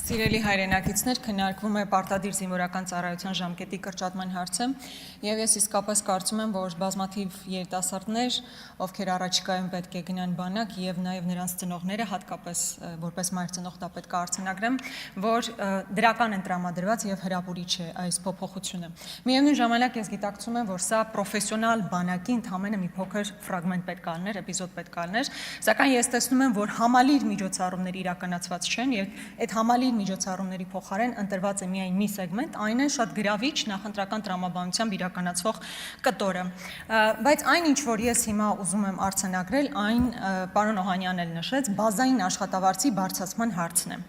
Սիրելի հայրենակիցներ, քննարկվում է պարտադիր զինվորական ծառայության ժամկետի կրճատման հարցը, եւ ես իսկապես կարծում եմ, որ բազմաթիվ երիտասարդներ, ովքեր առաջիկայում պետք է գնան բանակ, եւ նաեւ նրանց ծնողները, հատկապես որպես մայր ծնող դա պետք է արձանագրեմ, որ դրական են տրամադրված եւ հրապուրիչ է այս փոփոխությունը։ Միևնույն ժամանակ ես գիտակցում եմ, որ սա պրոֆեսիոնալ բանակի ընդհանրապես մի փոքր ֆրագմենտ պետք է լիներ, էպիզոդ պետք է լիներ, սակայն ես տեսնում եմ, որ համալիր միջոցառումներ իրականացված չեն եւ այդ համալիր միջոցառումների փոխարեն ընտրված է միայն մի սեգմենտ, այն է շատ գրավիչ նախընտրական տրամաբանությամբ իրականացվող կտորը։ Բայց այն ինչ որ ես հիմա ուզում եմ արձանագրել, այն պարոն Օհանյանն էլ նշեց, բազային աշխատավարձի բարձրացման հարցն է։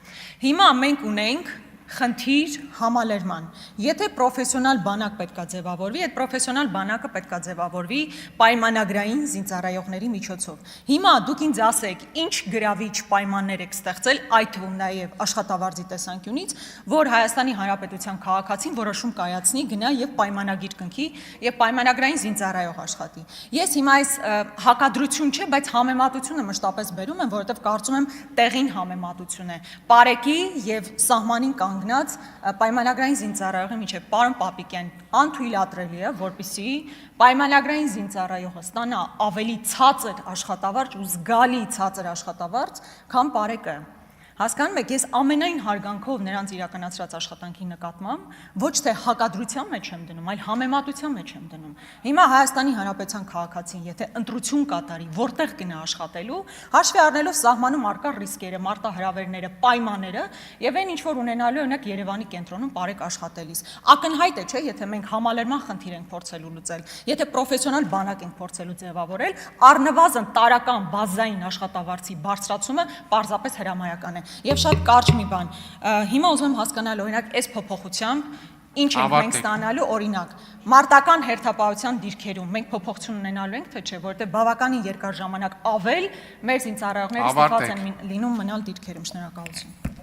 Հիմա մենք ունենք խնդիր համալրման։ Եթե պրոֆեսիոնալ բանակ պետք է ձևավորվի, այդ պրոֆեսիոնալ բանակը պետք է ձևավորվի պայմանագրային զինծառայողների միջոցով։ Հիմա դուք ինձ ասեք, ինչ գրավիչ պայմաններ եք ստեղծել, այդ թվում նաև աշխատավարձի տեսանկյունից, որ Հայաստանի Հանրապետության քաղաքացին որոշում կայացնի, գնա եւ պայմանագիր կնքի եւ պայմանագրային զինծառայող աշխատի։ Ես հիմա այս հակադրություն չէ, բայց համեմատությունը մշտապես բերում եմ, որովհետեւ կարծում եմ տեղին համեմատություն է։ Պարեկի եւ սահմանին կանգնած պայմանագրային զինծառայողի միջև պարոն Պապիկյան անթույլատրելի է, որպեսզի պայմանագրային զինծառայողը ստանա ավելի ցածր աշխատավարձ ու զգալի ցածր աշխատավարձ, քան պարեկը։ Հասկանում եք, ես ամենայն հարգանքով նրանց իրականացրած աշխատանքի նկատմամբ ոչ թե հակադրության մեջ եմ դնում, այլ համեմատության մեջ եմ դնում։ Հիմա Հայաստանի Հանրապետության քաղաքացին, եթե ընտրություն կատարի, որտեղ գնա աշխատելու, հաշվի առնելով սահմանում առկա ռիսկերը, մարտահրավերները, պայմանները եւ այն ինչ որ ունենալու է օրինակ Երևանի կենտրոնում բարեք աշխատելիս։ Ակնհայտ է, չէ, եթե մենք համալրման խնդիր ենք փորձելու լուծել, եթե պրոֆեսիոնալ բանակ ենք փորձելու ձևավորել, առնվազն տարական բազային աշխատավարձի բարձրացումը պարզապես հրամայական է։ Եվ շատ կարճ մի բան, հիմա ուզում եմ հասկանալ օրինակ այս փոփոխությամբ ինչ ենք մենք ստանալու, օրինակ մարտական հերթապահության դիրքերում մենք փոփոխություն ունենալու ենք, թե չէ, որովհետև բավականին երկար ժամանակ ավել մեր զինծառայողները ստիպված են լինում մնալ դիրքերում։ Շնորհակալություն։